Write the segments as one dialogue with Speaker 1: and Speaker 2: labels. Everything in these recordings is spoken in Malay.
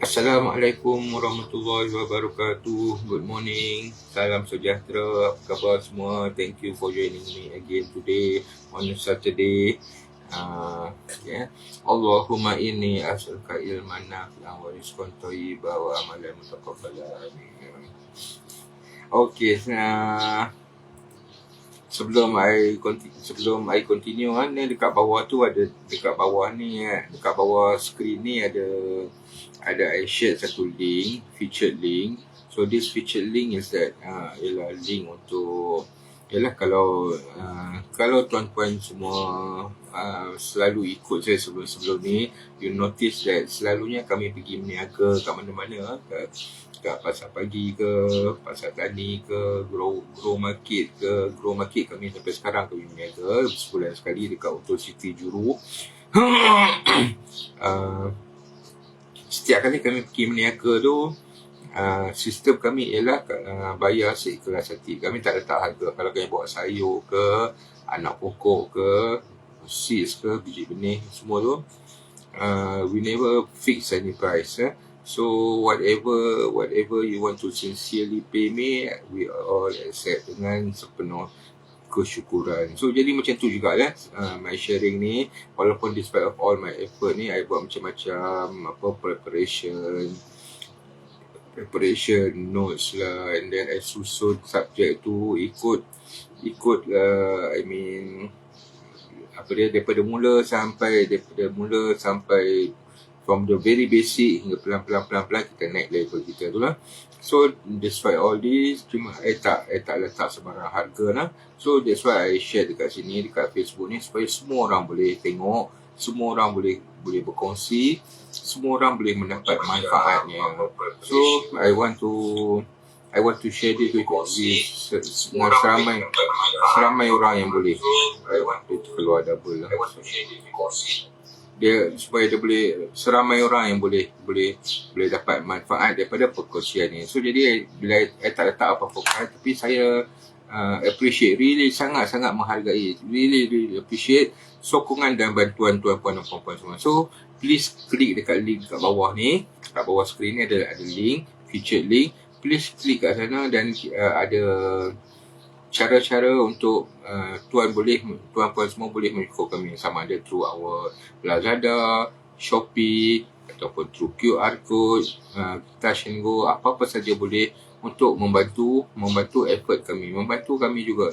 Speaker 1: Assalamualaikum warahmatullahi wabarakatuh. Good morning. Salam sejahtera. Apa khabar semua? Thank you for joining me again today on a Saturday. Allahumma inni as'aluka ilman nafi'an wa rizqan thayyiban wa amalan mutaqabbalan. Okay, sebelum I continue ni dekat bawah tu ada, dekat bawah screen ni ada I share satu link, featured link. So this featured link is that ialah link untuk kalau tuan-puan semua selalu ikut saya sebelum ni, you notice that selalunya kami pergi berniaga kat mana-mana, kat pasar pagi ke, pasar tani ke, grow market ke. Grow market kami sampai sekarang kami berniaga sebulan sekali dekat Auto City Juru. Setiap kali kami pergi berniaga tu, sistem kami ialah bayar seikhlas hati. Kami tak letak harga. Kalau kami bawa sayur ke, anak pokok ke, seeds ke, biji benih, semua tu, we never fix any price. So whatever you want to sincerely pay me, we all accept dengan sepenuh kesyukuran. So jadi macam tu jugalah my sharing ni. Walaupun despite of all my effort ni, I buat macam-macam preparation notes lah, and then I susun subject tu ikut daripada mula sampai from the very basic hingga pelan-pelan kita naik level kita tu lah. So despite all this, cuma I tak letak sembarang harga lah. So that's why I share dekat sini, dekat Facebook ni, supaya semua orang boleh tengok, semua orang boleh berkongsi, semua orang boleh mendapat manfaatnya. So I want to share this with seramai orang yang boleh. Itu keluar double lah. Supaya dia boleh, seramai orang yang boleh dapat manfaat daripada perkongsian ni. So jadi bila I tak letak apa-apa, tapi saya appreciate, really sangat-sangat menghargai, really appreciate sokongan dan bantuan tuan-puan dan puan-puan semua. So please klik dekat link kat bawah ni, kat bawah skrin ni ada link, featured link. Please klik kat sana, dan ada cara-cara untuk tuan-puan semua boleh menyokong kami, sama ada through our Lazada, Shopee, ataupun through QR code, Touch and Go, apa-apa saja boleh untuk membantu effort kami, membantu kami juga,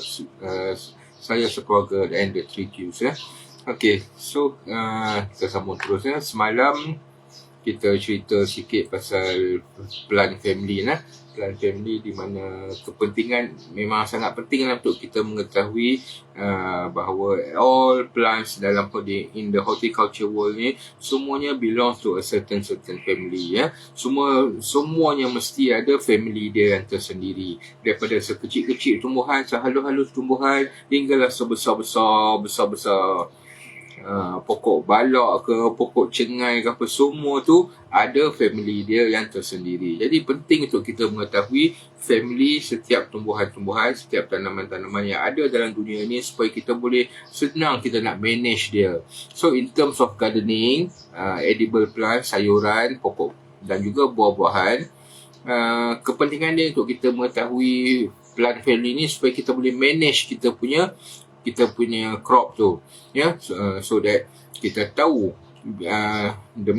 Speaker 1: saya sekeluarga and the 3Qs . Okay, so kita sambung terus . Semalam kita cerita sikit pasal plan family lah. Plan family di mana kepentingan memang sangat penting lah untuk kita mengetahui bahawa all plants in the horticulture world ni semuanya belongs to a certain family . Semuanya mesti ada family dia yang tersendiri, daripada sekecil-kecil tumbuhan, sehalus-halus tumbuhan, hinggalah sebesar-besar pokok balak ke, pokok cengai ke apa, semua tu ada family dia yang tersendiri. Jadi penting untuk kita mengetahui family setiap tumbuhan-tumbuhan, setiap tanaman-tanaman yang ada dalam dunia ni, supaya kita boleh senang kita nak manage dia. So in terms of gardening, edible plants, sayuran, pokok dan juga buah-buahan, kepentingan dia untuk kita mengetahui plant family ni supaya kita boleh manage kita punya crop tu, so that kita tahu the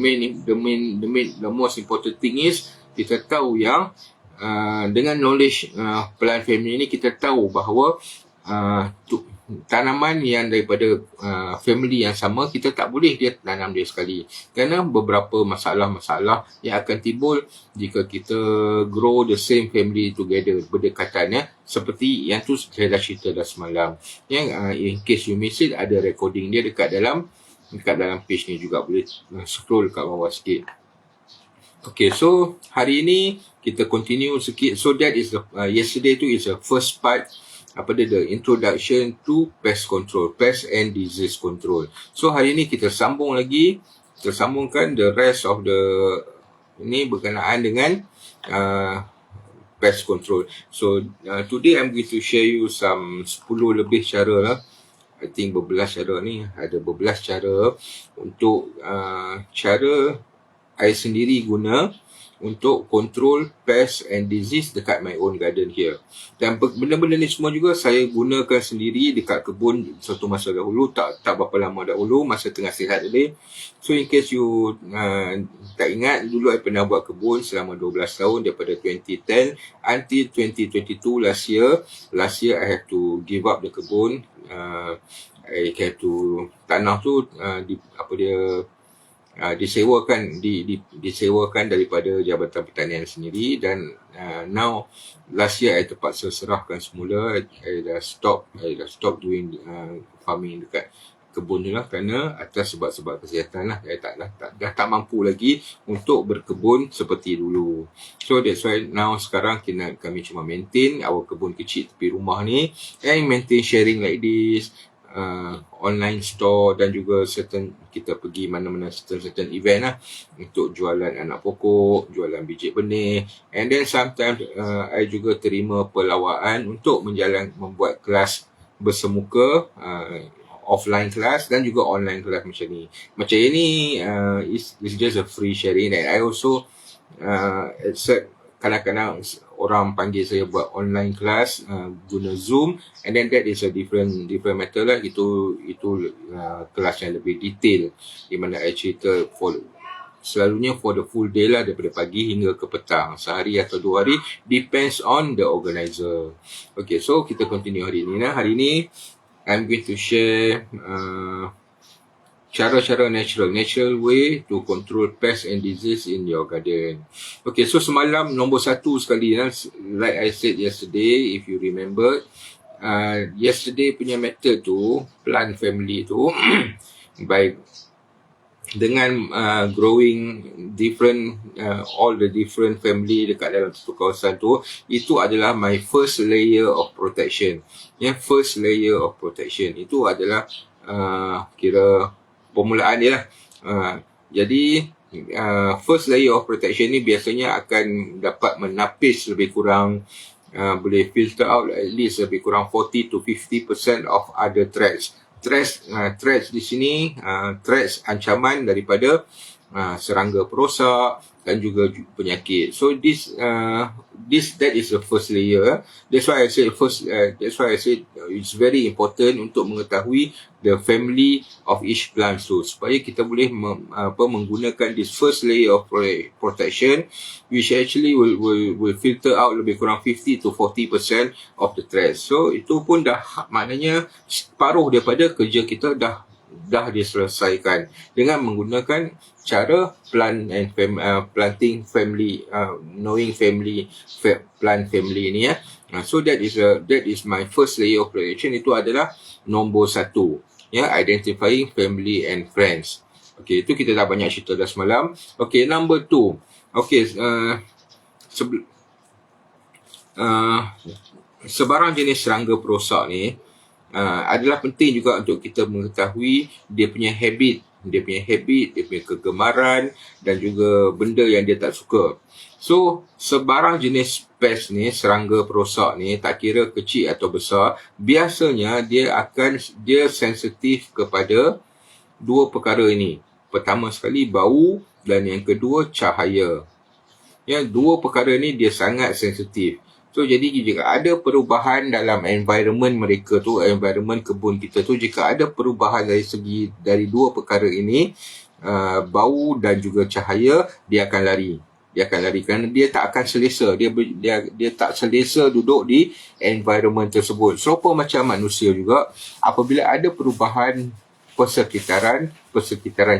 Speaker 1: most important thing is kita tahu yang dengan knowledge plant family ni, kita tahu bahawa tanaman yang daripada family yang sama, kita tak boleh dia tanam dia sekali, kerana beberapa masalah-masalah yang akan timbul jika kita grow the same family together, berdekatan, seperti yang tu saya dah cerita dah semalam. In case you miss it, ada recording dia dekat dalam page ni juga, boleh scroll kat bawah sikit. Okay, so hari ni kita continue sikit. So that is yesterday tu is the first part, the introduction to pest control, pest and disease control. So hari ni kita sambungkan the rest of ini berkenaan dengan pest control. So today I'm going to share you some 10 lebih cara lah. I think berbelas cara ni, ada berbelas cara untuk cara I sendiri guna untuk control pest and disease dekat my own garden here. Dan benda-benda ni semua juga saya gunakan sendiri dekat kebun suatu masa dahulu, tak berapa lama dahulu, masa tengah sihat tadi. So in case you tak ingat, dulu saya pernah buat kebun selama 12 tahun daripada 2010 until 2022 last year. Last year I have to give up the kebun. I have to, tanah tu disewakan daripada Jabatan Pertanian sendiri, dan now last year I terpaksa serahkan semula. I dah stop doing farming dekat kebun tu lah, kerana atas sebab-sebab kesihatan lah. Dah tak mampu lagi untuk berkebun seperti dulu. So that's why now sekarang kami cuma maintain our kebun kecil tepi rumah ni, and maintain sharing like this, online store, dan juga kita pergi mana-mana certain event lah untuk jualan anak pokok, jualan biji benih, and then sometimes I juga terima pelawaan untuk membuat kelas bersemuka, offline kelas dan juga online kelas macam ni. Macam ini is just a free sharing, and I also accept kadang-kadang orang panggil saya buat online class guna Zoom, and then that is a different matter lah. Itu kelas yang lebih detail, di mana I cerita selalunya for the full day lah, daripada pagi hingga ke petang, sehari atau 2 hari, depends on the organizer. Okay, so kita continue hari ni. Hari ni I'm going to share cara-cara natural way to control pests and disease in your garden. Okay, so semalam nombor 1 sekali, like I said yesterday, if you remember, yesterday punya method tu, plant family tu, by dengan growing different all the different family dekat dalam satu kawasan tu, itu adalah my first layer of protection. First layer of protection itu adalah kira permulaan dia lah. Jadi first layer of protection ni biasanya akan dapat menapis lebih kurang, boleh filter out at least lebih kurang 40 to 50% of other threats. Threats di sini, threats ancaman daripada serangga perosak dan juga penyakit. So that is the first layer. That's why I said it's very important untuk mengetahui the family of each plant, so supaya kita boleh menggunakan this first layer of protection, which actually will filter out lebih kurang 50 to 40% of the threats. So itu pun dah maknanya separuh daripada kerja kita dah diselesaikan dengan menggunakan cara planting family, knowing family, plant family ni ya. So that is my first layer of protection. Itu adalah nombor 1 ya, identifying family and friends. Okay, itu kita dah banyak cerita dah semalam. Okay, number 2. Okay, sebarang jenis serangga perosak ni adalah penting juga untuk kita mengetahui dia punya habit, dia punya kegemaran dan juga benda yang dia tak suka. So, sebarang jenis pest ni, serangga perosak ni, tak kira kecil atau besar, biasanya dia sensitif kepada 2 perkara ini. Pertama sekali bau, dan yang kedua cahaya. Ya, 2 perkara ni dia sangat sensitif. So, jadi jika ada perubahan dalam environment mereka tu, environment kebun kita tu, jika ada perubahan dari 2 perkara ini, bau dan juga cahaya, dia akan lari. Kerana dia tak akan selesa. Dia tak selesa duduk di environment tersebut. Serupa macam manusia juga, apabila ada perubahan persekitaran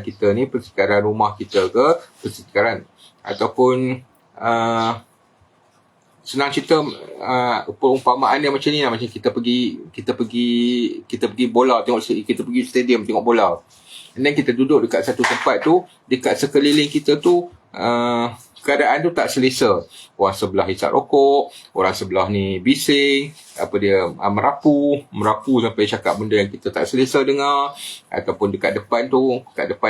Speaker 1: kita ni, persekitaran rumah kita ke, persekitaran ataupun senang cerita, perumpamaan dia macam ni lah. Macam kita pergi bola, kita pergi stadium tengok bola, and then kita duduk dekat satu tempat tu, dekat sekeliling kita tu keadaan tu tak selesa. Orang sebelah hisap rokok, orang sebelah ni bising, merapu sampai cakap benda yang kita tak selesa dengar, ataupun dekat depan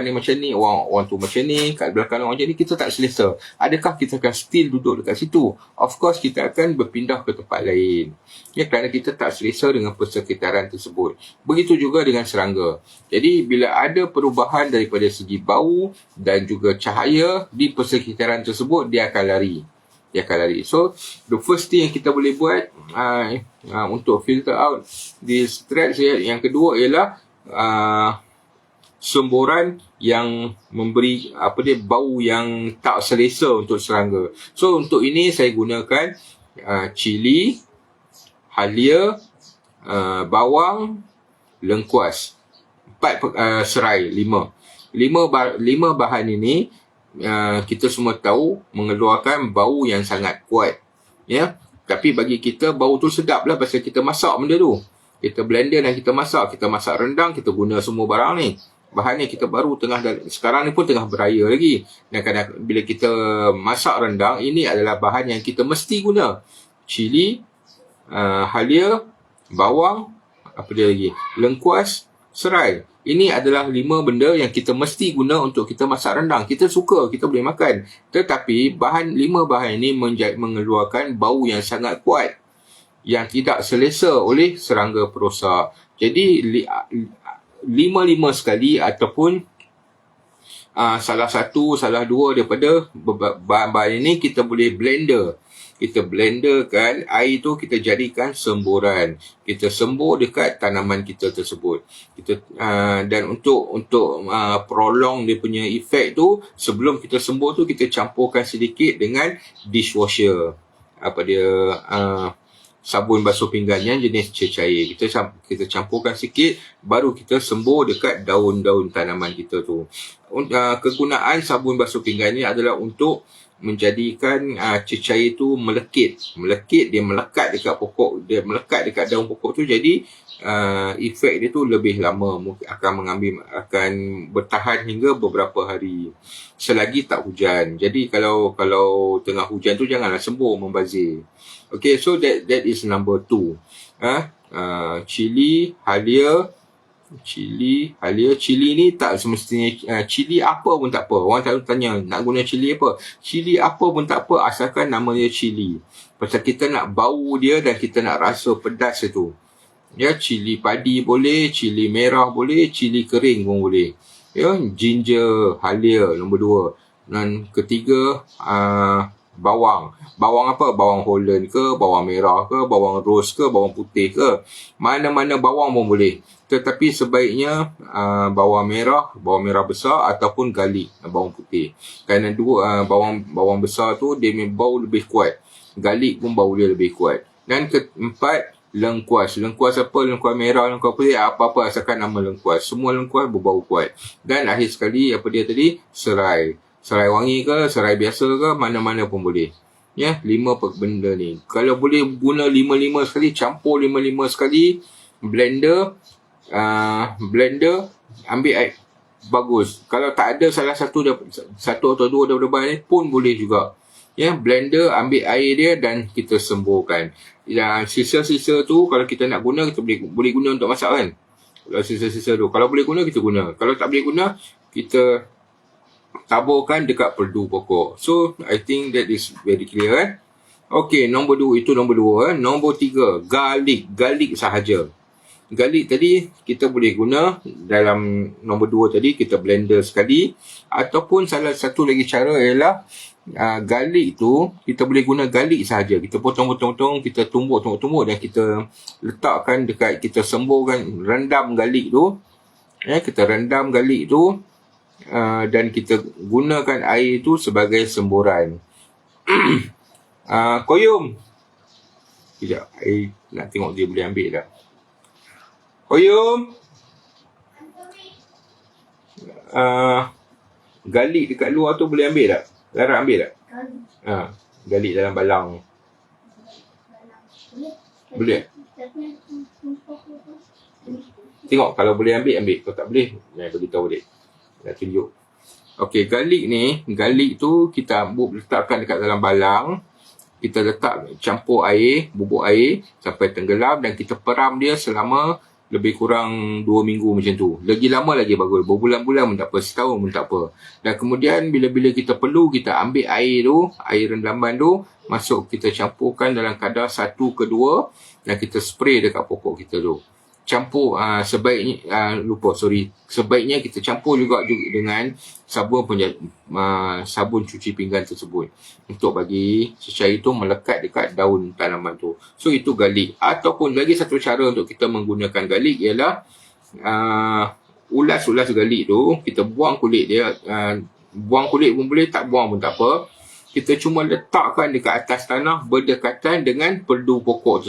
Speaker 1: ni macam ni, orang tu macam ni, kat belakang orang macam ni, kita tak selesa. Adakah kita akan still duduk dekat situ? Of course, kita akan berpindah ke tempat lain. Ya, kerana kita tak selesa dengan persekitaran tersebut. Begitu juga dengan serangga. Jadi, bila ada perubahan daripada segi bau dan juga cahaya di persekitaran tersebut, tersebut, dia akan lari. So the first thing yang kita boleh buat untuk filter out this threats, yang kedua ialah semburan yang memberi bau yang tak selesa untuk serangga. So untuk ini saya gunakan cili, halia, bawang, lengkuas, 4 serai, 5 bahan ini kita semua tahu mengeluarkan bau yang sangat kuat, ya. Tapi bagi kita bau tu sedap lah pasal kita masak benda tu. Kita blender dan kita masak rendang, kita guna semua barang ni. Bahan ni kita baru sekarang ni pun tengah beraya lagi. Dan kadang bila kita masak rendang, ini adalah bahan yang kita mesti guna. Cili, halia, bawang, lengkuas, serai. Ini adalah 5 benda yang kita mesti guna untuk kita masak rendang. Kita suka, kita boleh makan. Tetapi 5 bahan ini mengeluarkan bau yang sangat kuat, yang tidak selesa oleh serangga perosak. Jadi 5 sekali ataupun salah 2 daripada bahan-bahan ini kita boleh blender. Kita blenderkan air tu, kita jadikan semburan. Kita sembur dekat tanaman kita tersebut. Dan untuk prolong dia punya efek tu, sebelum kita sembur tu kita campurkan sedikit dengan dishwasher. Sabun basuh pinggan yang jenis cecair. Kita campurkan sikit, baru kita sembur dekat daun-daun tanaman kita tu. Kegunaan sabun basuh pinggan ni adalah untuk menjadikan cecair tu melekit, dia melekat dekat pokok, dia melekat dekat daun pokok tu. Jadi efek dia tu lebih lama, akan bertahan hingga beberapa hari selagi tak hujan. Jadi kalau tengah hujan tu janganlah sembur membazir. Okay, so that is number 2. Cili, halia. Cili ni tak semestinya cili apa pun tak apa. Orang selalu tanya nak guna cili apa. Cili apa pun tak apa, asalkan nama dia cili. Pasal kita nak bau dia dan kita nak rasa pedas itu. Ya, cili padi boleh, cili merah boleh, cili kering pun boleh. Ya, ginger, halia nombor 2. Dan ketiga bawang. Bawang apa? Bawang Holland ke, bawang merah ke, bawang rose ke, bawang putih ke. Mana-mana bawang pun boleh. Tetapi sebaiknya bawang merah besar ataupun garlic, bawang putih. Kerana bawang besar tu dia bau lebih kuat. Garlic pun bau dia lebih kuat. Dan keempat, lengkuas. Lengkuas apa? Lengkuas merah, lengkuas putih, apa-apa asalkan nama lengkuas. Semua lengkuas berbau kuat. Dan akhir sekali, serai. Serai wangi ke, serai biasa ke, mana-mana pun boleh. Ya, 5 benda ni. Kalau boleh guna 5 sekali, campur 5 sekali, blender, ambil air. Bagus. Kalau tak ada salah satu atau 2 daripada bahan ni pun boleh juga. Ya, blender, ambil air dia dan kita semburkan. Dan sisa-sisa tu kalau kita nak guna, kita boleh guna untuk masak kan. Kalau sisa-sisa tu, kalau boleh guna kita guna. Kalau tak boleh guna, kita taburkan dekat perdu pokok. So I think that is very clear. Okay, nombor 2 itu nombor 2. Nombor 3, garlic sahaja. Garlic tadi kita boleh guna dalam nombor 2 tadi, kita blender sekali. Ataupun salah satu lagi cara ialah garlic tu kita boleh guna garlic sahaja. Kita potong-potong, kita tumbuk dan kita letakkan dekat, kita semburkan, rendam garlic tu. Ya, kita rendam garlic tu dan kita gunakan air tu sebagai semburan. Koyum. Sekejap, nak tengok dia boleh ambil tak. Koyum. Garlic dekat luar tu boleh ambil tak? Lara ambil tak? Garlic dalam balang. Boleh? Tengok kalau boleh ambil. Kalau tak boleh, beritahu dia. Nak tunjuk. Okey, garlic tu kita letakkan dekat dalam balang. Kita campur air, bubuk air sampai tenggelam dan kita peram dia selama lebih kurang 2 minggu macam tu. Lagi lama lagi bagus. Berbulan-bulan pun tak apa, setahun pun tak apa. Dan kemudian bila kita perlu, kita ambil air tu, air rendaman tu, kita campurkan dalam kadar 1/2 dan kita spray dekat pokok kita tu. campur sebaiknya kita campur juga dengan sabun cuci pinggan tersebut untuk bagi cecair itu melekat dekat daun tanaman tu. So itu garlic. Ataupun lagi satu cara untuk kita menggunakan garlic ialah ulas garlic tu, kita buang kulit dia, buang kulit pun boleh, tak buang pun tak apa. Kita cuma letakkan dekat atas tanah berdekatan dengan perdu pokok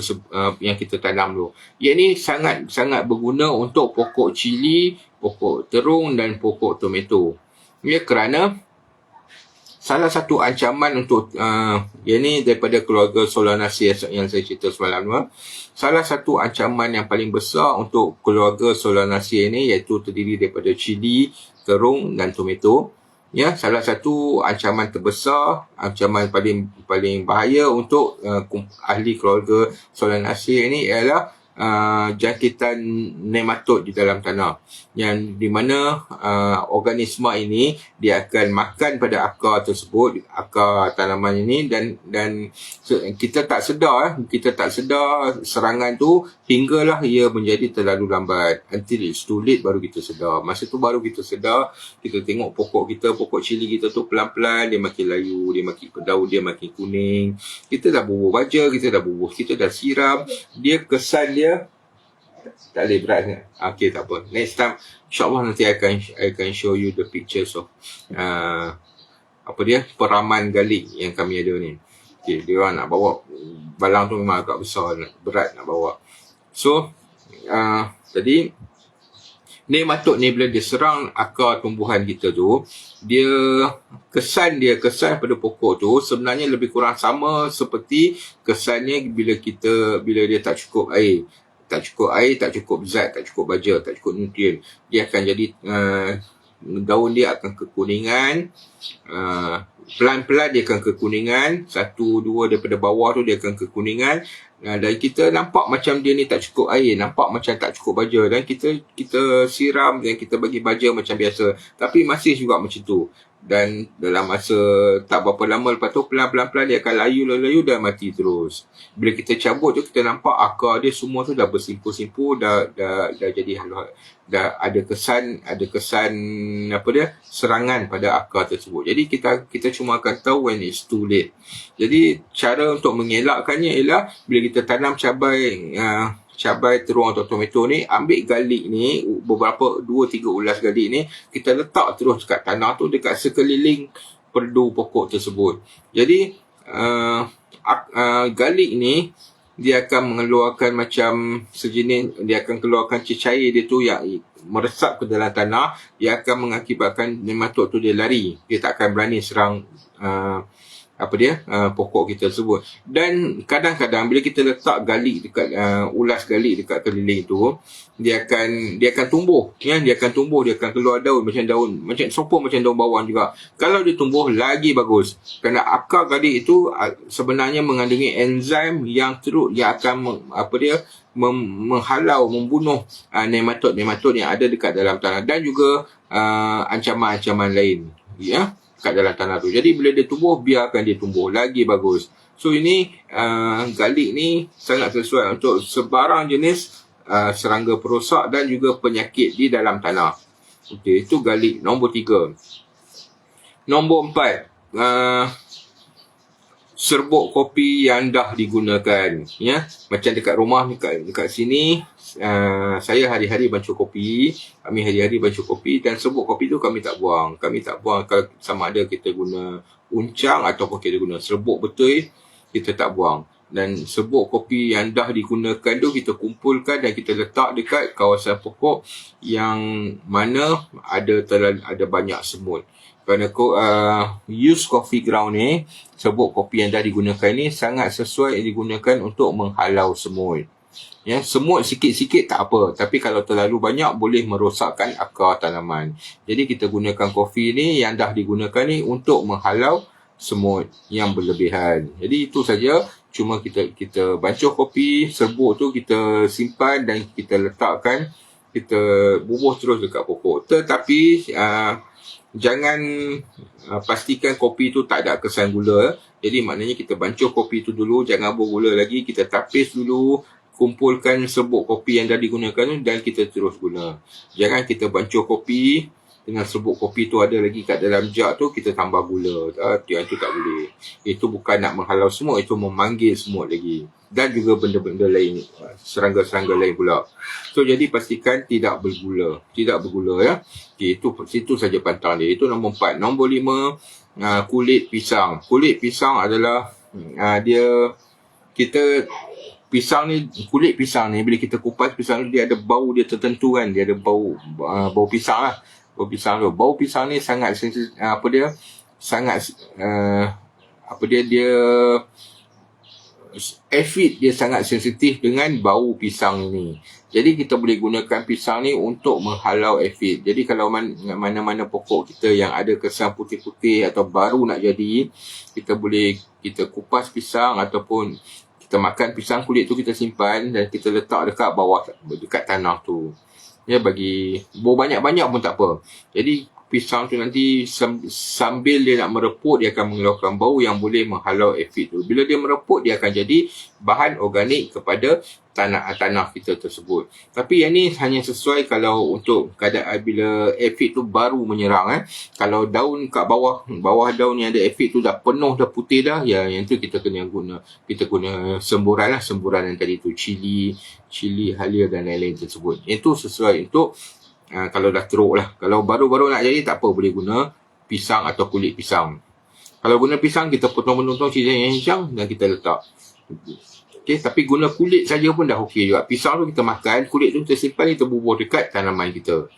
Speaker 1: yang kita tanam tu. Ia ni sangat berguna untuk pokok cili, pokok terung dan pokok tomato. Ya, kerana salah satu ancaman untuk ia ni daripada keluarga Solanaceae yang saya cerita semalam tu. Salah satu ancaman yang paling besar untuk keluarga Solanaceae ni iaitu terdiri daripada cili, terung dan tomato. Ya, salah satu ancaman terbesar, ancaman paling bahaya untuk ahli keluarga Solanaceae ini ialah jangkitan nematod di dalam tanah, yang di mana organisma ini dia akan makan pada akar tersebut, akar tanaman ini, dan kita tak sedar serangan tu hinggalah ia menjadi terlalu lambat. Until it's too late baru kita sedar. Masa tu baru kita sedar, kita tengok pokok cili kita tu pelan-pelan dia makin layu, daun dia makin kuning. Kita dah bubuh baja, kita dah siram, dia kesan dia tak boleh berat kan? Okay, tak apa. Next time, insyaAllah nanti I can show you the pictures of peraman garlic yang kami ada ni. Okay, dia orang nak bawa balang tu memang agak besar, berat nak bawa. So, tadi nematod ni bila dia serang akar tumbuhan kita tu, kesan pada pokok tu sebenarnya lebih kurang sama seperti kesannya bila dia tak cukup air, tak cukup zat, tak cukup baja, tak cukup nutrien. Dia akan jadi daun dia akan kekuningan, pelan-pelan dia akan kekuningan, 1-2 daripada bawah tu dia akan kekuningan. Dan kita nampak macam dia ni tak cukup air, nampak macam tak cukup baja, dan kita siram dan kita bagi baja macam biasa, tapi masih juga macam tu. Dan dalam masa tak berapa lama lepas tu, pelan-pelan dia akan layu dan mati terus. Bila kita cabut tu, kita nampak akar dia semua tu dah bersimpul-simpul, dah jadi halus, dah ada kesan serangan pada akar tersebut. Jadi kita cuma akan tahu when it's too late. Jadi cara untuk mengelakkannya ialah bila kita tanam cabai terung atau tomato ni, ambil garlic ni, beberapa 2-3 ulas garlic ni, kita letak terus dekat tanah tu, dekat sekeliling perdu pokok tersebut. Jadi garlic ni dia akan mengeluarkan macam sejenis, dia akan keluarkan cecair dia tu yang meresap ke dalam tanah. Dia akan mengakibatkan nematod tu dia lari, dia tak akan berani serang pokok kita tersebut. Dan kadang-kadang bila kita letak garlic dekat ulas garlic dekat keliling tu, dia akan tumbuh, dia akan keluar daun macam sopong, macam daun bawang juga. Kalau dia tumbuh lagi bagus, kerana akar garlic itu sebenarnya mengandungi enzim yang akan menghalau, membunuh nematod yang ada dekat dalam tanah, dan juga ancaman-ancaman lain, ya, kat dalam tanah tu. Jadi bila dia tumbuh, biarkan dia tumbuh lagi bagus. So ini garlic ni sangat sesuai untuk sebarang jenis serangga perosak dan juga penyakit di dalam tanah. Okey, itu garlic. Nombor 3. Nombor 4, serbuk kopi yang dah digunakan, ya. Macam dekat rumah dekat sini, saya hari-hari bancuh kopi, dan serbuk kopi tu kami tak buang. Kalau sama ada kita guna uncang ataupun kita guna serbuk betul, kita tak buang. Dan serbuk kopi yang dah digunakan tu kita kumpulkan dan kita letak dekat kawasan pokok yang mana ada banyak semut. Kerana use coffee ground ni, serbuk kopi yang dah digunakan ni sangat sesuai digunakan untuk menghalau semut. Ya, semut sikit-sikit tak apa, tapi kalau terlalu banyak boleh merosakkan akar tanaman. Jadi kita gunakan kopi ni yang dah digunakan ni untuk menghalau semut yang berlebihan. Jadi itu saja, cuma kita bancuh kopi, serbuk tu kita simpan dan kita letakkan, kita bubuh terus dekat pokok. Tetapi jangan pastikan kopi tu tak ada kesan gula. Jadi maknanya kita bancuh kopi tu dulu, jangan bubuh gula lagi, kita tapis dulu, kumpulkan serbuk kopi yang dah digunakan tu dan kita terus guna. Jangan kita bancuh kopi dengan serbuk kopi tu ada lagi kat dalam jug tu, kita tambah gula. Yang tu tak boleh. Itu bukan nak menghalau semut, itu memanggil semut lagi. Dan juga benda-benda lain, serangga-serangga lain pula. So, jadi pastikan tidak bergula. Tidak bergula ya. Okay, itu saja pantang dia. Itu nombor 4. Nombor 5, kulit pisang. Kulit pisang adalah dia, kita pisang ni, kulit pisang ni bila kita kupas pisang ni, dia ada bau dia tertentu kan. Dia ada bau pisang lah. Bau pisang tu. Bau pisang ni sangat sensitif, dia aphid dia sangat sensitif dengan bau pisang ni. Jadi kita boleh gunakan pisang ni untuk menghalau aphid. Jadi kalau mana-mana pokok kita yang ada kesan putih-putih atau baru nak jadi, kita kupas pisang ataupun kita makan pisang, kulit tu kita simpan dan kita letak dekat bawah, dekat tanah tu. Ya, bagi bau banyak-banyak pun tak apa. Jadi pisang tu nanti sambil dia nak mereput, dia akan mengeluarkan bau yang boleh menghalau aphid tu. Bila dia mereput, dia akan jadi bahan organik kepada tanah kita tersebut. Tapi yang ni hanya sesuai kalau untuk keadaan bila aphid tu baru menyerang. Kalau daun kat bawah daun yang ada aphid tu dah penuh, dah putih dah, ya, yang tu kita guna semburan yang tadi tu, cili halia dan lain-lain tersebut. Itu sesuai untuk kalau dah teruk lah. Kalau baru-baru nak jadi, tak apa, boleh guna pisang atau kulit pisang. Kalau guna pisang, kita potong-potong cili yang hijau dan kita letak. Okay, tapi guna kulit saja pun dah okey juga. Pisang tu kita makan, kulit tu kita simpan, kita bubur dekat tanaman kita.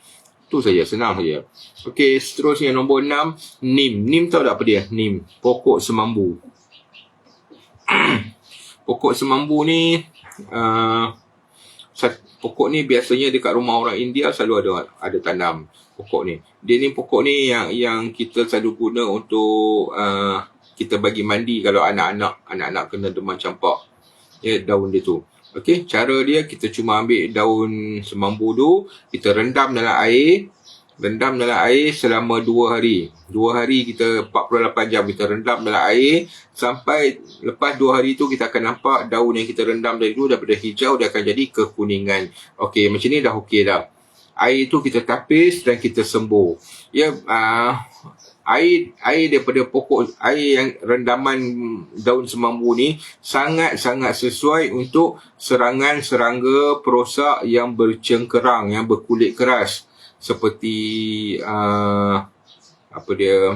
Speaker 1: Itu saja, senang saja. Okey, seterusnya nombor 6, nim. Nim tahu tak apa dia? Nim, pokok semambu. Pokok semambu ni, pokok ni biasanya dekat rumah orang India selalu ada tanam pokok ni. Dia ni pokok ni yang kita selalu guna untuk kita bagi mandi kalau anak-anak kena demam campak. Ya, daun dia tu. Okey, cara dia kita cuma ambil daun semambu tu, kita rendam dalam air selama 2 hari. 2 hari kita 48 jam kita rendam dalam air sampai lepas 2 hari tu kita akan nampak daun yang kita rendam dari dulu daripada hijau dia akan jadi kekuningan. Okey, macam ni dah okey dah. Air tu kita tapis dan kita sembuh. Ya, air daripada pokok, air yang rendaman daun semambu ni sangat-sangat sesuai untuk serangan serangga perosak yang bercengkerang, yang berkulit keras. Seperti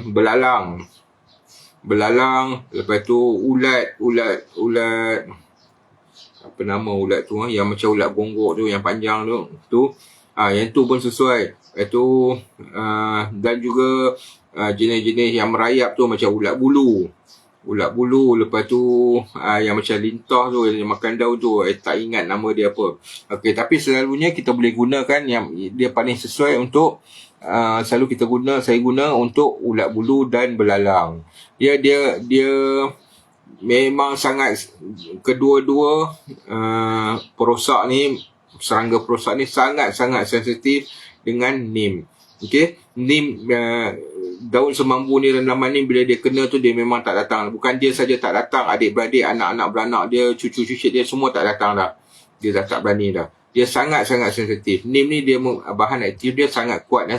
Speaker 1: belalang, lepas tu ulat, apa nama ulat tu, yang macam ulat bonggok tu, yang panjang tu, yang tu pun sesuai. Itu dan juga jenis-jenis yang merayap tu macam ulat bulu, lepas tu yang macam lintah tu, yang makan daun tu, tak ingat nama dia apa. Okey, tapi selalunya kita boleh gunakan yang dia paling sesuai untuk saya guna untuk ulat bulu dan belalang. Dia memang sangat, kedua-dua perosak ni, serangga perosak ni sangat-sangat sensitif dengan nim. Okey, nim, daun semambu ni, rendaman ni, bila dia kena tu dia memang tak datang. Bukan dia saja tak datang, adik-beradik, anak-anak beranak dia, cucu-cucu dia semua tak datang dah. Dia dah tak berani dah. Dia sangat-sangat sensitif. Nim ni dia bahan aktif dia sangat kuat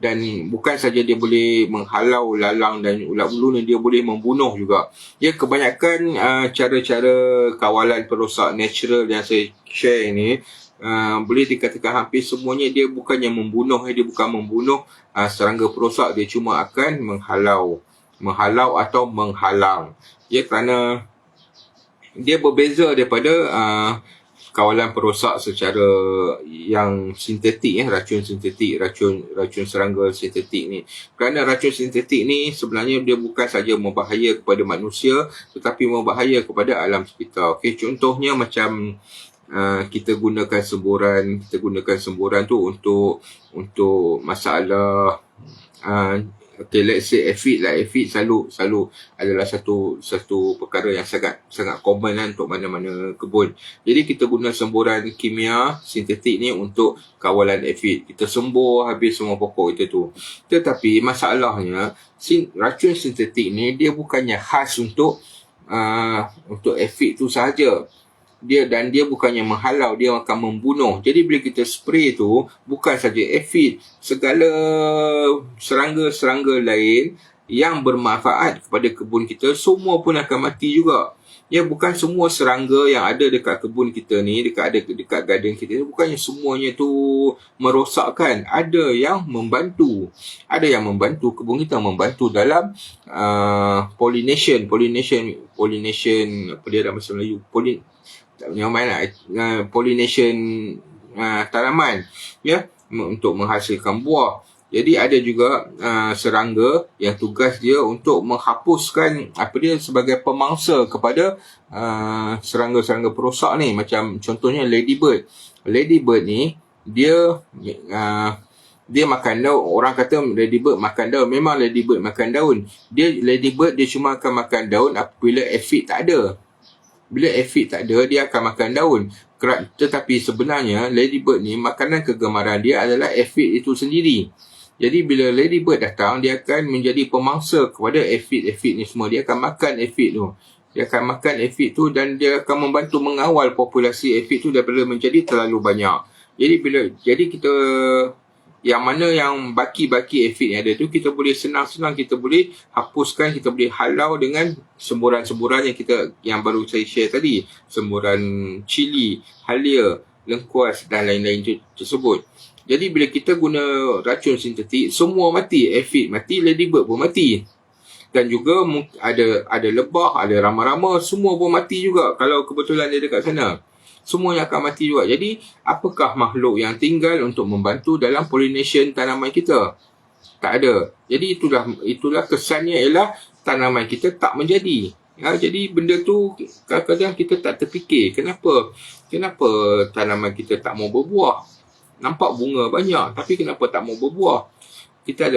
Speaker 1: dan bukan saja dia boleh menghalau lalang dan ulat bulu ni, dia boleh membunuh juga. Ya, kebanyakan cara-cara kawalan perosak natural yang saya share ni, boleh dikatakan hampir semuanya dia bukannya membunuh, dia bukan membunuh serangga perosak, dia cuma akan menghalau atau menghalang. Ya, kerana dia berbeza daripada kawalan perosak secara yang sintetik, racun sintetik, racun serangga sintetik ni. Kerana racun sintetik ni sebenarnya dia bukan saja membahaya kepada manusia tetapi membahaya kepada alam sekitar. Okey, contohnya macam kita gunakan semburan tu untuk masalah okay, let's say aphid lah. Aphid selalu adalah satu perkara yang sangat common lah untuk mana-mana kebun. Jadi kita guna semburan kimia sintetik ni untuk kawalan aphid. Kita sembuh habis semua pokok itu tu. Tetapi masalahnya racun sintetik ni dia bukannya khas untuk aphid tu sahaja. dia bukannya menghalau, dia akan membunuh. Jadi bila kita spray tu, bukan saja aphid, segala serangga-serangga lain yang bermanfaat kepada kebun kita, semua pun akan mati juga. Ya, bukan semua serangga yang ada dekat kebun kita ni, dekat garden kita ni, bukannya semuanya tu merosakkan. Ada yang membantu. Ada yang membantu kebun kita, membantu dalam pollination, apa dia dalam bahasa Melayu? Pollination tanaman, ya, untuk menghasilkan buah. Jadi ada juga serangga yang tugas dia untuk menghapuskan sebagai pemangsa kepada serangga-serangga perosak ni. Macam contohnya ladybird. Ladybird ni dia makan daun. Orang kata ladybird makan daun. Memang ladybird makan daun. Ladybird dia cuma akan makan daun apabila aphid tak ada. Bila aphid tak ada, dia akan makan daun. Tetapi sebenarnya ladybird ni, makanan kegemaran dia adalah aphid itu sendiri. Jadi bila ladybird datang, dia akan menjadi pemangsa kepada aphid ni semua. Dia akan makan aphid tu. Dan dia akan membantu mengawal populasi aphid tu daripada menjadi terlalu banyak. Jadi kita, yang mana yang baki-baki aphid yang ada tu, kita boleh senang-senang kita boleh hapuskan, kita boleh halau dengan semburan-semburan yang baru saya share tadi. Semburan cili, halia, lengkuas dan lain-lain tersebut. Jadi bila kita guna racun sintetik, semua mati. Aphid mati, ladybird pun mati. Dan juga ada lebah, ada rama-rama, semua pun mati juga kalau kebetulan dia dekat sana. Semuanya akan mati juga. Jadi apakah makhluk yang tinggal untuk membantu dalam pollination tanaman kita? Tak ada. Jadi itulah kesannya ialah tanaman kita tak menjadi. Jadi benda tu kadang-kadang kita tak terfikir. Kenapa tanaman kita tak mau berbuah? Nampak bunga banyak, tapi kenapa tak mau berbuah? Kita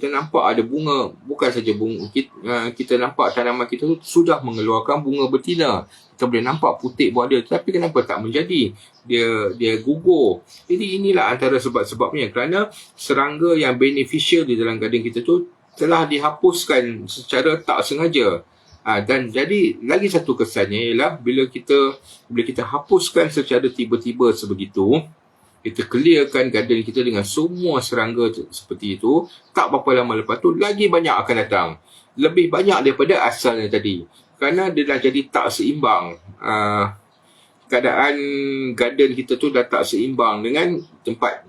Speaker 1: nampak ada bunga, bukan saja bunga, kita nampak tanaman kita tu sudah mengeluarkan bunga betina. Kita boleh nampak putik buah dia, tapi kenapa tak menjadi? Dia gugur. Jadi inilah antara sebab-sebabnya, kerana serangga yang beneficial di dalam garden kita tu telah dihapuskan secara tak sengaja. Dan jadi lagi satu kesannya ialah bila kita hapuskan secara tiba-tiba sebegitu, kita clearkan garden kita dengan semua serangga seperti itu, tak berapa lama lepas tu lagi banyak akan datang. Lebih banyak daripada asalnya tadi. Kerana dia dah jadi tak seimbang. Keadaan garden kita tu dah tak seimbang dengan tempat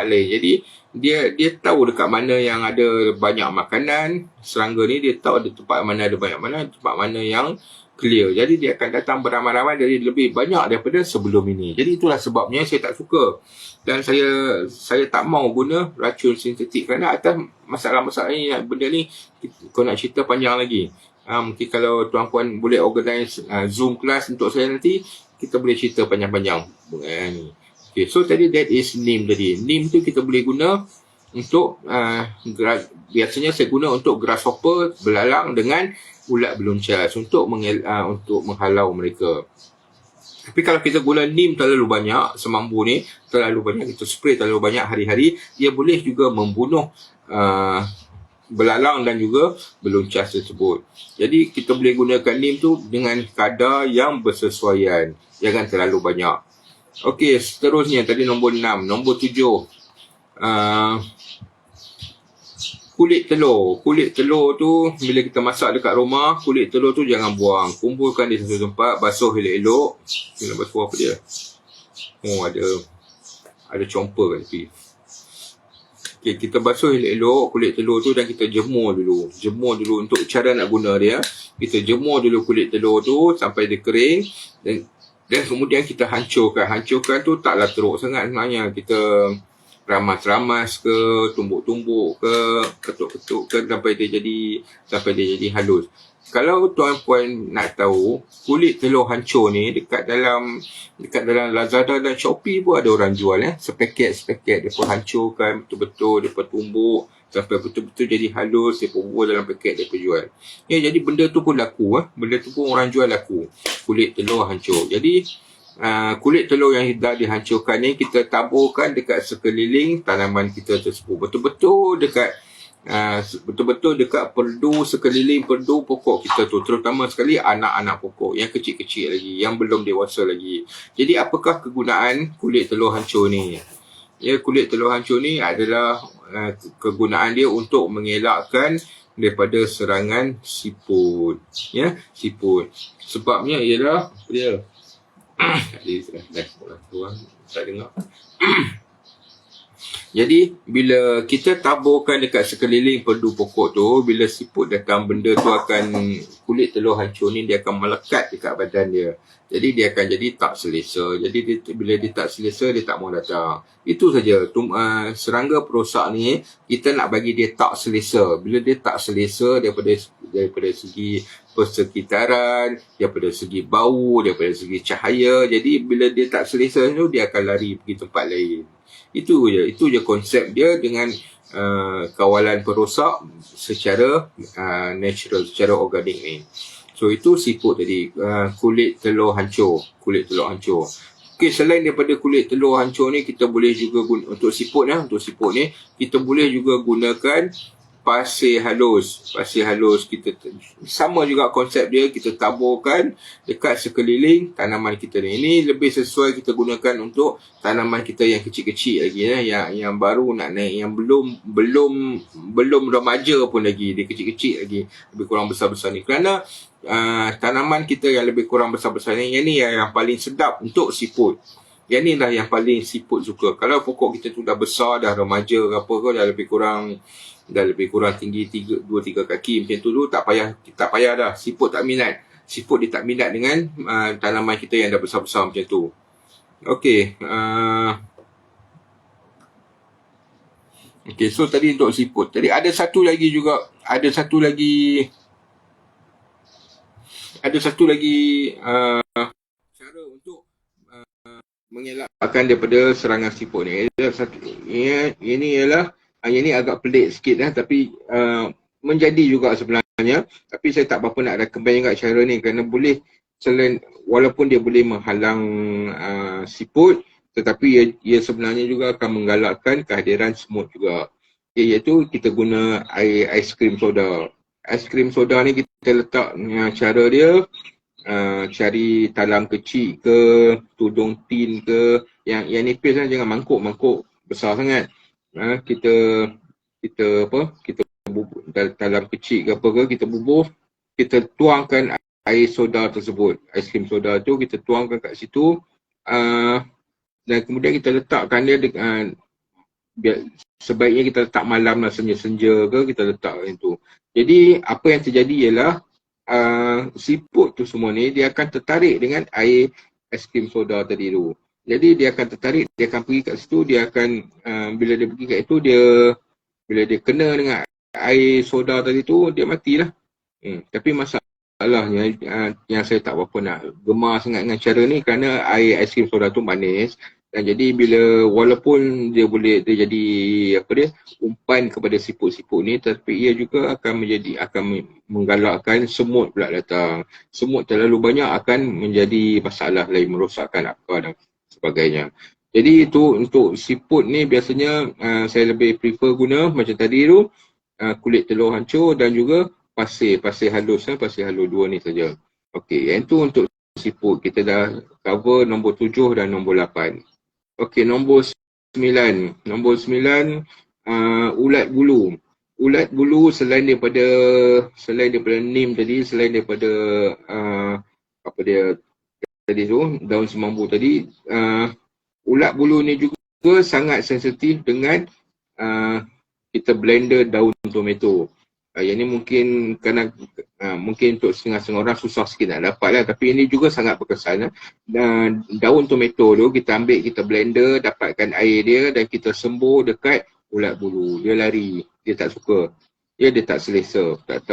Speaker 1: lain. Jadi dia tahu dekat mana yang ada banyak makanan. Serangga ni dia tahu ada tempat mana ada banyak mana, tempat mana yang clear. Jadi dia akan datang beramai-ramai, jadi lebih banyak daripada sebelum ini. Jadi itulah sebabnya saya tak suka. Dan saya tak mau guna racun sintetik kerana atas masalah-masalah ni, benda ni kau nak cerita panjang lagi. Mungkin kalau tuan-puan boleh organize Zoom class untuk saya nanti, kita boleh cerita panjang-panjang. Okay, so tadi that is neem tadi. Neem tu kita boleh guna untuk biasanya saya guna untuk grasshopper, belalang dengan ulat beluncas untuk menghalau mereka. Tapi kalau kita guna neem terlalu banyak, semampu ni terlalu banyak, kita spray terlalu banyak hari-hari, dia boleh juga membunuh belalang dan juga beluncas tersebut. Jadi kita boleh gunakan neem tu dengan kadar yang bersesuaian, jangan terlalu banyak. Okey, seterusnya tadi nombor 6, nombor 7. Kulit telur. Kulit telur tu bila kita masak dekat rumah, kulit telur tu jangan buang. Kumpulkan di satu tempat, basuh elok-elok. Kita basuh apa dia? Oh, ada compa kat tepi. Okay, kita basuh elok-elok kulit telur tu dan kita jemur dulu. Jemur dulu untuk cara nak guna dia. Kita jemur dulu kulit telur tu sampai dia kering dan kemudian kita hancurkan. Hancurkan tu taklah teruk sangat sebenarnya. Kita ramas-ramas ke, tumbuk-tumbuk ke, ketuk-ketuk ke sampai dia jadi halus. Kalau tuan-puan nak tahu, kulit telur hancur ni dekat dalam Lazada dan Shopee pun ada orang jual sepaket-sepaket. Dia pun hancurkan betul-betul, dia pun tumbuk sampai betul-betul jadi halus, dia pun buat dalam paket, dia pun jual. Ya, jadi benda tu pun laku, benda tu pun orang jual laku. Kulit telur hancur. Jadi kulit telur yang dah dihancurkan ni kita taburkan dekat sekeliling tanaman kita tersebut. Betul-betul dekat betul-betul dekat perdu, sekeliling perdu pokok kita tu, terutama sekali anak-anak pokok yang kecil-kecil lagi, yang belum dewasa lagi. Jadi apakah kegunaan kulit telur hancur ni? Ya, kulit telur hancur ni adalah kegunaan dia untuk mengelakkan daripada serangan siput. Ya, siput. Sebabnya ialah dia tak dengar. Jadi bila kita taburkan dekat sekeliling perdu pokok tu, bila siput datang, benda tu akan, kulit telur hancur ni dia akan melekat dekat badan dia. Jadi dia akan jadi tak selesa. Jadi bila dia tak selesa, dia tak mau datang. Itu saja. Serangga perosak ni kita nak bagi dia tak selesa. Bila dia tak selesa daripada segi persekitaran, daripada segi bau, daripada segi cahaya. Jadi bila dia tak selesa tu, dia akan lari pergi tempat lain. Itu je konsep dia dengan kawalan perosak secara natural, secara organik ni. So itu siput tadi, kulit telur hancur. Okay, selain daripada kulit telur hancur ni, kita boleh juga untuk siput ni kita boleh juga gunakan pasir halus. Kita sama juga konsep dia, kita taburkan dekat sekeliling tanaman kita ni. Ini lebih sesuai kita gunakan untuk tanaman kita yang kecil-kecil lagi, yang baru nak naik, yang belum remaja pun lagi, dia kecil-kecil lagi, lebih kurang besar-besar ni. Kerana tanaman kita yang lebih kurang besar-besar ni, yang ni yang paling sedap untuk siput. Yang ni lah yang paling siput suka. Kalau pokok kita tu dah besar, dah remaja ke apa ke, dah lebih kurang tinggi 2-3 kaki macam tu, tak payah dah. Siput tak minat. Siput dia tak minat dengan tanaman kita yang dah besar-besar macam tu. Okey. Okey, so tadi untuk siput. Tadi ada satu lagi cara untuk mengelakkan daripada serangan siput ni. Ini agak pelik sikit tapi menjadi juga sebenarnya. Tapi saya tak berapa nak recommend juga cara ni, kerana boleh, walaupun dia boleh menghalang siput, tetapi ia sebenarnya juga akan menggalakkan kehadiran semut juga. Iaitu kita guna aiskrim soda. Aiskrim soda ni kita letak, cara dia cari talam kecil ke, tudung tin ke, yang nipis lah, jangan mangkuk besar sangat. Kita bubuh dalam kecil ke apa ke, kita bubuh, kita tuangkan air soda tersebut, aiskrim soda tu kita tuangkan kat situ, dan kemudian kita letakkan dia sebaiknya kita letak malam lah, senja-senja ke kita letak macam tu. Jadi apa yang terjadi ialah siput tu semua ni dia akan tertarik dengan air aiskrim soda tadi tu. Jadi dia akan tertarik, dia akan pergi kat situ, dia akan bila dia pergi kat situ, bila dia kena dengan air soda tadi tu, dia matilah. Tapi masalahnya yang saya tak berapa nak gemar sangat dengan cara ni, kerana air aiskrim soda tu manis, dan jadi walaupun dia jadi umpan kepada siput-siput ni, tapi ia juga akan menggalakkan semut pula datang. Semut terlalu banyak akan menjadi masalah lain, merosakkan akar dan sebagainya. Jadi itu untuk siput ni biasanya saya lebih prefer guna macam tadi tu, kulit telur hancur dan juga pasir halus, pasir halus, dua ni saja. Okey, yang itu untuk siput. Kita dah cover nombor 7 dan nombor 8. Okey, nombor 9. Nombor 9, ulat bulu. Ulat bulu selain daripada neem tadi, selain daripada tadi tu, daun semambu tadi, ulat bulu ni juga sangat sensitif dengan kita blender daun tomato. Yang ni mungkin untuk setengah-setengah orang susah sikit nak dapat lah, tapi ini juga sangat berkesan. Daun tomato tu kita ambil, kita blender, dapatkan air dia dan kita sembur dekat ulat bulu. Dia lari, dia tak suka. Dia tak selesa. Tak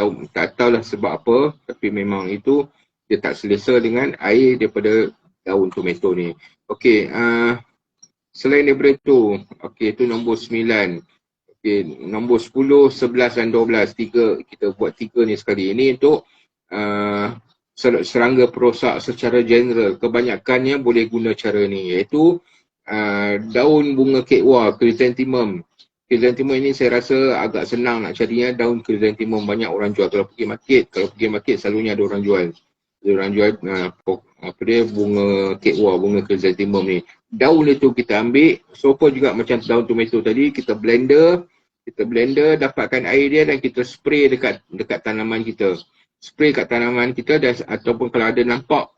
Speaker 1: tahulah sebab apa, tapi memang itu dia tak selesa dengan air daripada daun tomato ni. Okey, selain daripada itu, okey, itu nombor 9. Okey, nombor 10, 11 dan 12. Kita buat 3 ni sekali. Ini untuk serangga perosak secara general. Kebanyakannya boleh guna cara ni, iaitu daun bunga kekwa, chrysanthemum. Chrysanthemum ini saya rasa agak senang nak carinya. Daun chrysanthemum banyak orang jual. Kalau pergi market selalunya ada orang jual. Ada orang jual apa dia, bunga kekwa, bunga chrysanthemum ni. Daun itu kita ambil, so juga macam daun tomato tadi, kita blender, dapatkan air dia dan kita spray dekat tanaman kita. Spray kat tanaman kita dan ataupun kalau ada nampak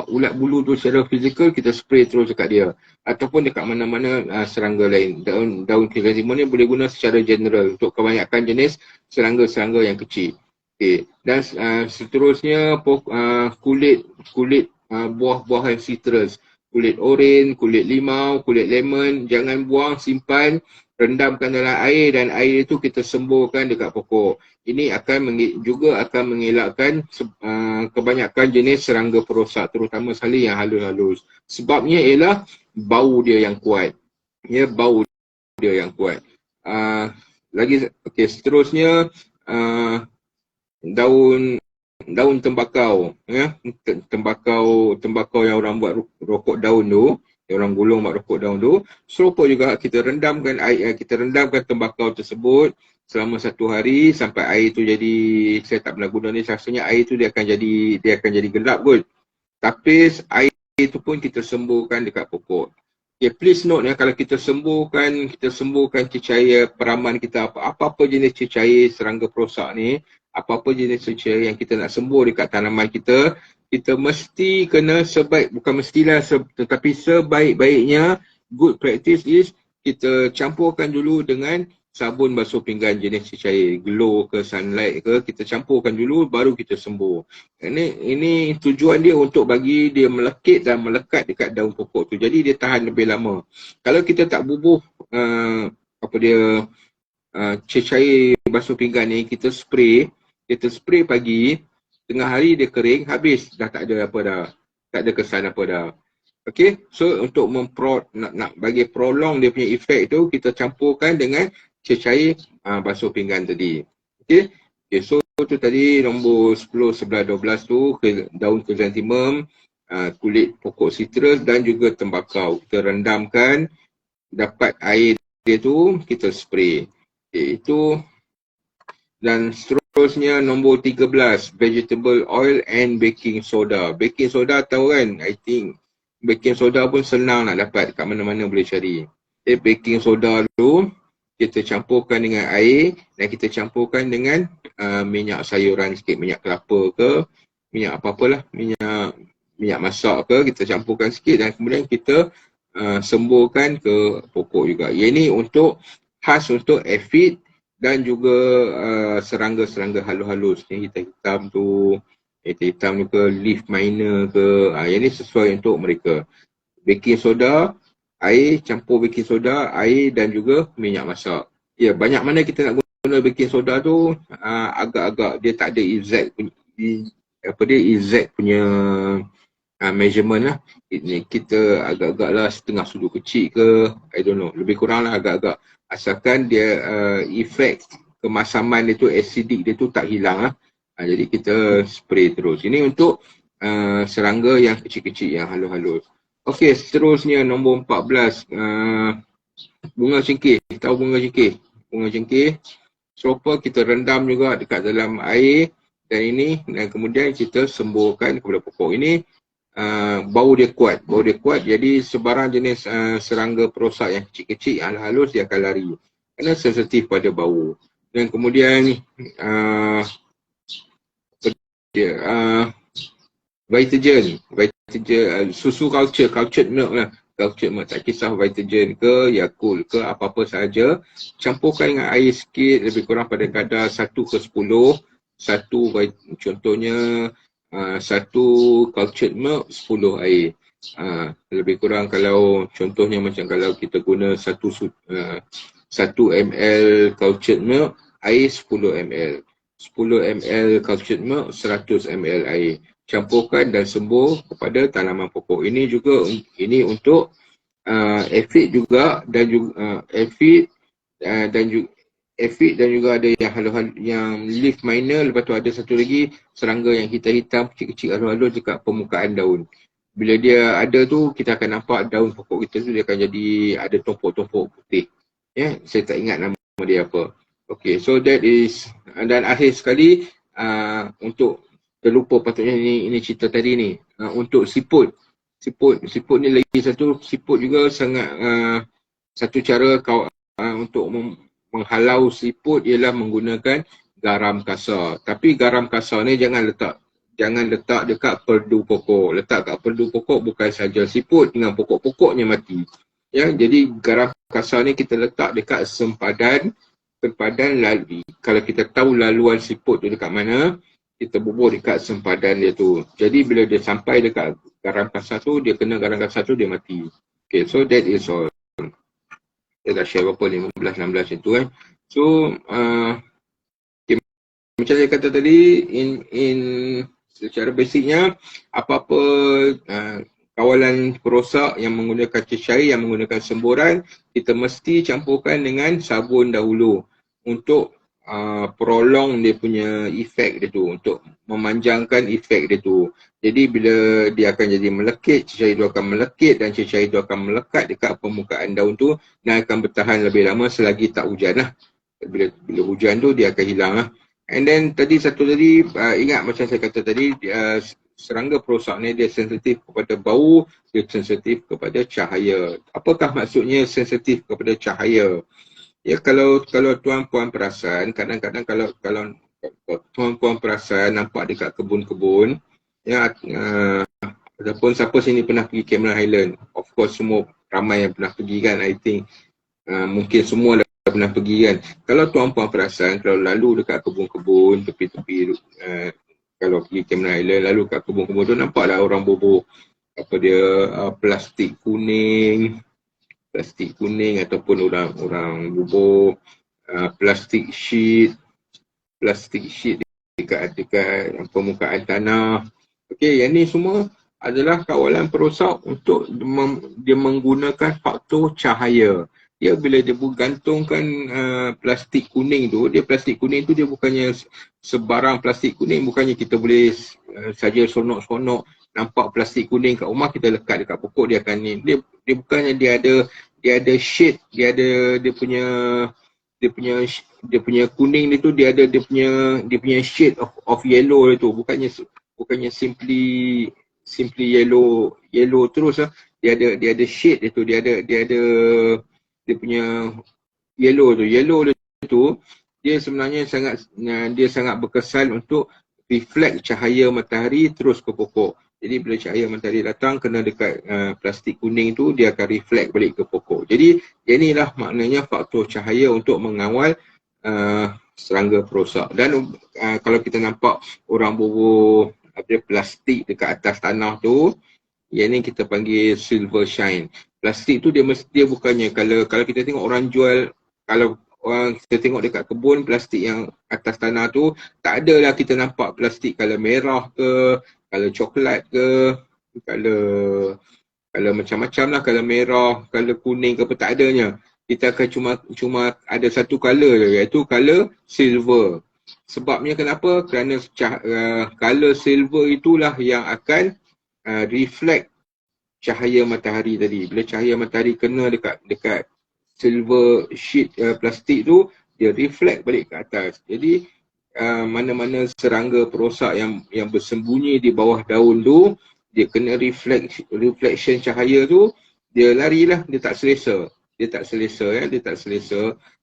Speaker 1: ulat bulu tu secara fizikal, kita spray terus dekat dia. Ataupun dekat mana-mana serangga lain. Daun chrysanthemum ni boleh guna secara general untuk kebanyakan jenis serangga-serangga yang kecil. Okay. Dan seterusnya kulit buah-buahan citrus. Kulit oren, kulit limau, kulit lemon, jangan buang, simpan, rendamkan dalam air dan air itu kita semburkan dekat pokok. Ini akan mengelakkan kebanyakan jenis serangga perosak, terutama sekali yang halus-halus. Sebabnya ialah bau dia yang kuat. Ya, bau dia yang kuat. Seterusnya daun tembakau, ya. Tembakau yang orang buat rokok daun tu, yang orang gulung buat rokok daun tu, serupa juga kita rendamkan tembakau tersebut selama 1 hari sampai air tu jadi, saya tak pernah guna ni, rasanya air tu dia akan jadi gelap kot. Tapi air itu pun kita semburkan dekat pokok. Okay, please note ya, kalau kita semburkan cecair peraman kita, apa-apa jenis cecair serangga perosak ni, apa-apa jenis cecair yang kita nak sembur dekat tanaman kita, kita mesti kena tetapi sebaik-baiknya, good practice is kita campurkan dulu dengan sabun basuh pinggan jenis cecair, glow ke sunlight ke, kita campurkan dulu baru kita sembur. Ini tujuan dia untuk bagi dia melekit dan melekat dekat daun pokok tu. Jadi dia tahan lebih lama. Kalau kita tak bubuh cecair basuh pinggan ni, kita spray pagi, tengah hari dia kering, habis, dah tak ada apa dah. Tak ada kesan apa dah. Okay, so untuk nak bagi prolong dia punya efek tu, kita campurkan dengan cecair basuh pinggan tadi. Okay, so tu tadi nombor 10, 11, 12 tu, daun chrysanthemum, kulit pokok citrus dan juga tembakau. Kita rendamkan, dapat air dia tu, kita spray. Okay, itu. Dan seterusnya nombor 13, vegetable oil and baking soda. Baking soda tahu kan? I think baking soda pun senang nak dapat, kat mana-mana boleh cari. Okay, baking soda tu kita campurkan dengan air dan kita campurkan dengan minyak sayuran sikit, minyak kelapa ke, minyak apa-apalah, minyak masak ke, kita campurkan sikit dan kemudian kita semburkan ke pokok juga. Yang ini khas untuk aphid dan juga serangga-serangga halus-halus yang hitam-hitam tu, ke leaf miner ke, yang ni sesuai untuk mereka. Baking soda, air, campur baking soda, air dan juga minyak masak. Ya, banyak mana kita nak guna baking soda tu, agak-agak dia tak ada exact punya measurement lah. Ini kita agak-agak lah setengah sudu kecil ke, I don't know, lebih kurang lah agak-agak. Asalkan dia efek kemasaman dia tu, acidic dia tu tak hilang lah. Jadi kita spray terus. Ini untuk serangga yang kecil-kecil, yang halus-halus. Okey, seterusnya nombor 14, bunga cengkeh. Tahu bunga cengkeh? Bunga cengkeh, serupa kita rendam juga dekat dalam air dan kemudian kita semburkan kepada pokok. Ini bau dia kuat, jadi sebarang jenis serangga perosak yang kecil-kecil, yang halus, dia akan lari kerana sensitif pada bau. Dan kemudian Vitagen, susu cultured milk lah. Cultured milk, tak kisah Vitagen ke, Yakult ke, apa-apa sahaja. Campurkan dengan air sikit, lebih kurang pada kadar 1:10. Contohnya, 1 cultured milk, 10 air. Lebih kurang kalau contohnya macam kalau kita guna 1 ml cultured milk, air 10 ml. 10 ml cultured milk, 100 ml air. Campurkan dan sembur kepada tanaman pokok. Ini untuk aphid juga dan juga aphid dan juga ada yang leaf miner. Lepas tu ada satu lagi serangga yang hitam-hitam kecil-kecil halus-halus dekat permukaan daun. Bila dia ada tu, kita akan nampak daun pokok kita tu dia akan jadi ada tompok-tompok putih. Saya tak ingat nama dia apa. Okay, so that is, dan akhir sekali untuk terlupa patutnya ini cerita tadi ni, untuk siput ni lagi satu, siput juga sangat satu cara untuk menghalau siput ialah menggunakan garam kasar. Tapi garam kasar ni jangan letak dekat perdu pokok. Letak kat perdu pokok bukan saja siput dengan pokok-pokoknya mati. Jadi garam kasar ni kita letak dekat sempadan lalu. Kalau kita tahu laluan siput tu dekat mana, kita bubur dekat sempadan dia tu. Jadi bila dia sampai dekat garam kasar tu, dia kena garam kasar tu, dia mati. Okay, so that is all. Saya dah share berapa, 15-16 macam tu So, okay, macam saya kata tadi, secara basicnya, apa-apa kawalan perosak yang menggunakan cecair, yang menggunakan semburan, kita mesti campurkan dengan sabun dahulu untuk prolong dia punya efek dia tu, untuk memanjangkan efek dia tu. Jadi bila dia akan jadi melekit, cecair itu akan melekit dan cecair itu akan melekat dekat permukaan daun tu dan akan bertahan lebih lama selagi tak hujan lah. Bila hujan tu dia akan hilang lah. And then satu tadi, ingat macam saya kata tadi, serangga perosak ni dia sensitif kepada bau, dia sensitif kepada cahaya. Apakah maksudnya sensitif kepada cahaya? Ya, kalau tuan-puan perasan, kadang-kadang kalau tuan-puan perasan nampak dekat kebun-kebun, ataupun siapa sini pernah pergi Cameron Highland, of course semua ramai yang pernah pergi kan, I think mungkin semua dah pernah pergi kan. Kalau tuan-puan perasan, kalau lalu dekat kebun-kebun, tepi-tepi, kalau pergi Cameron Highland, lalu kat kebun-kebun tu nampaklah orang bubuh plastik kuning ataupun orang bubuh plastik sheet dekat permukaan tanah. Okey, yang ni semua adalah kawalan perosak untuk dia menggunakan faktor cahaya. Bila dia bergantungkan plastik kuning tu, plastik kuning tu dia bukannya sebarang plastik kuning, bukannya kita boleh saja sonok-sonok nampak plastik kuning kat rumah kita lekat dekat pokok dia akan ni. Dia bukannya dia ada shade, dia punya kuning dia tu, dia punya shade of yellow dia tu, bukannya simply yellow terus lah. Dia ada shade dia tu, dia punya yellow tu dia sebenarnya sangat berkesan untuk reflect cahaya matahari terus ke pokok. Jadi bila cahaya matahari datang kena dekat plastik kuning tu, dia akan reflect balik ke pokok. Jadi inilah maknanya faktor cahaya untuk mengawal serangga perosak. Dan kalau kita nampak orang bubuh plastik dekat atas tanah tu, yang ni kita panggil silver shine. Plastik tu dia bukannya, kalau kita tengok orang jual, kalau orang kita tengok dekat kebun plastik yang atas tanah tu, tak adalah kita nampak plastik color merah ke, color coklat ke, color macam-macam lah, color merah, color kuning ke apa, tak adanya. Kita akan cuma ada satu color je, iaitu color silver. Sebabnya kenapa? Kerana color silver itulah yang akan reflect cahaya matahari tadi. Bila cahaya matahari kena dekat silver sheet plastik tu, dia reflect balik ke atas. Jadi mana-mana serangga perosak yang bersembunyi di bawah daun tu, dia kena reflection cahaya tu, dia larilah, dia tak selesa.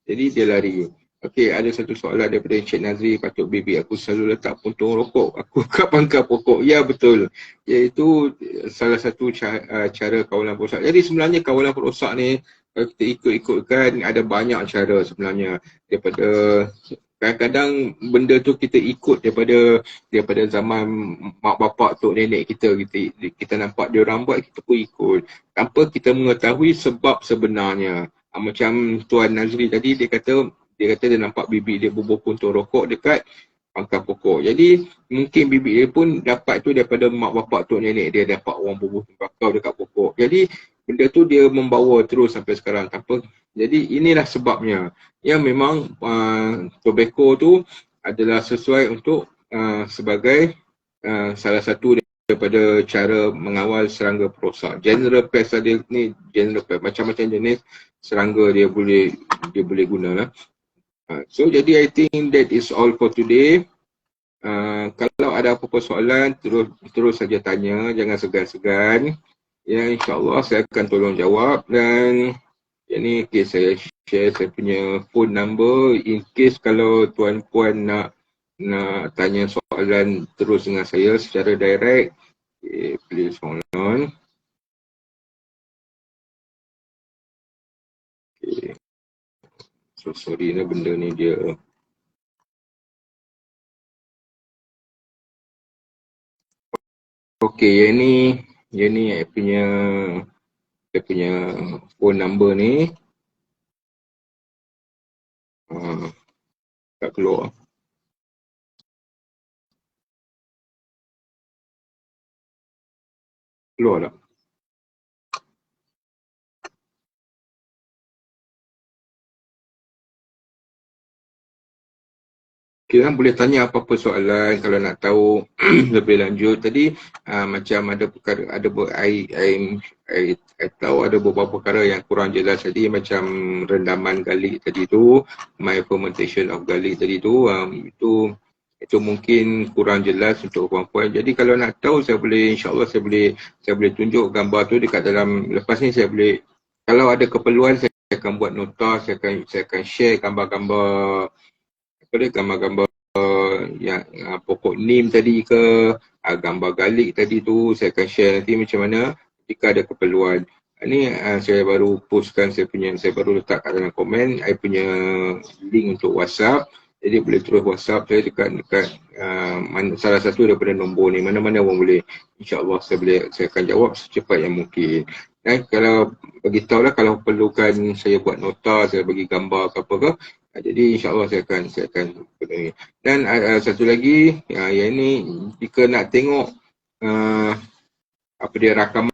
Speaker 1: Jadi dia lari. Okey, ada satu soalan daripada Encik Nazri, patut baby aku selalu letak puntung rokok aku kat pangkal pokok. Ya, betul. Iaitu salah satu cara kawalan perosak. Jadi sebenarnya kawalan perosak ni, kalau kita ikut-ikutkan, ada banyak cara sebenarnya. Daripada kadang-kadang benda tu kita ikut daripada zaman mak bapak, tok nenek kita nampak dia orang buat, kita pun ikut tanpa kita mengetahui sebab sebenarnya. Macam Tuan Nazri tadi, dia kata dia nampak bibi dia bubuh puntung rokok dekat pangkal pokok. Jadi mungkin bibi dia pun dapat tu daripada mak bapak tok nenek dia, dapat orang bubuh tembakau dekat pokok. Jadi benda tu dia membawa terus sampai sekarang tanpa. Jadi inilah sebabnya. Memang tobacco tu adalah sesuai untuk sebagai salah satu daripada cara mengawal serangga perosak. General pest ada ni, general pest macam-macam jenis serangga dia boleh guna lah. So jadi I think that is all for today. Kalau ada apa-apa soalan, terus saja tanya, jangan segan-segan. Ya, insyaAllah saya akan tolong jawab. Dan yang ni saya share saya punya phone number in case kalau tuan-puan nak tanya soalan terus dengan saya secara direct. Okay, please hold on. Okay. So sorry ni benda ni dia. Okay, yang ni saya punya phone number ni. Tak keluar. Keluar tak? Kita boleh tanya apa-apa soalan kalau nak tahu lebih lanjut. Tadi macam ada perkara, I tahu ada beberapa perkara yang kurang jelas tadi, macam rendaman garlic tadi tu, my fermentation of garlic tadi tu, itu mungkin kurang jelas untuk puan-puan. Jadi kalau nak tahu, saya boleh, insyaAllah saya boleh tunjuk gambar tu dekat dalam, lepas ni saya boleh, kalau ada keperluan saya akan buat nota, saya akan share gambar-gambar gambar-gambar yang pokok neem tadi ke, gambar garlic tadi tu, saya akan share nanti macam mana jika ada keperluan. Ni saya baru postkan saya baru letak kat dalam komen, saya punya link untuk WhatsApp. Jadi boleh terus WhatsApp saya dekat salah satu daripada nombor ni, mana-mana pun boleh. InsyaAllah saya akan jawab secepat yang mungkin. Dan kalau beritahulah kalau perlukan saya buat nota, saya bagi gambar ke apa ke, jadi insyaAllah saya akan penuhi. Dan satu lagi, yang ni jika nak tengok apa dia rakaman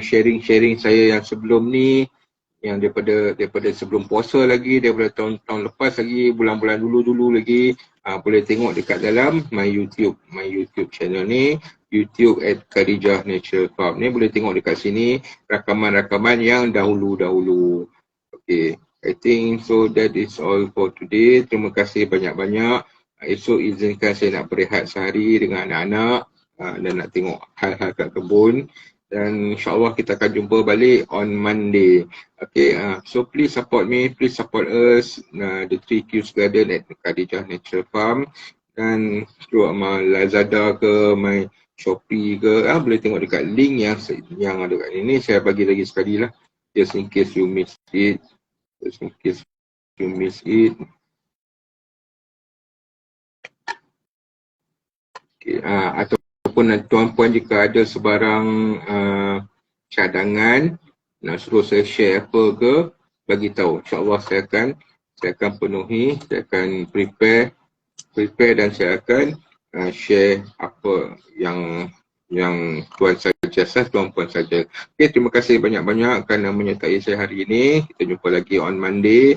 Speaker 1: sharing saya yang sebelum ni, yang daripada sebelum puasa lagi, daripada tahun lepas lagi, bulan-bulan dulu lagi, boleh tengok dekat dalam my YouTube channel ni, YouTube @Khadijah Natural Farm ni, boleh tengok dekat sini rakaman-rakaman yang dahulu-dahulu. Okay, I think so that is all for today. Terima kasih banyak-banyak. Esok izinkan saya nak berehat sehari dengan anak-anak dan nak tengok hal-hal kat kebun. Dan insyaAllah kita akan jumpa balik on Monday. Okay, so please support me, please support us, the 3Q's Garden at Khadijah Natural Farm. Dan through Lazada ke, my Shopee ke, boleh tengok dekat link yang ada kat ini. Saya bagi lagi sekali lah, just in case you miss it. Okay, ataupun tuan-puan jika ada sebarang cadangan nak suruh saya share apa ke, bagi tahu. InsyaAllah saya akan penuhi, saya akan prepare dan saya akan share apa yang tuan saja, tuan-puan saja. Okay, terima kasih banyak-banyak kerana menyertai saya hari ini. Kita jumpa lagi on Monday.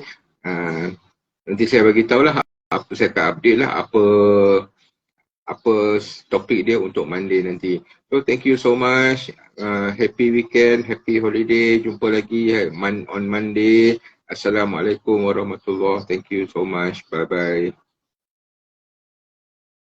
Speaker 1: Nanti saya bagi tahulah saya akan update lah apa topik dia untuk Monday nanti. So thank you so much. Happy weekend, happy holiday. Jumpa lagi on Monday. Assalamualaikum warahmatullahi. Thank you so much. Bye bye.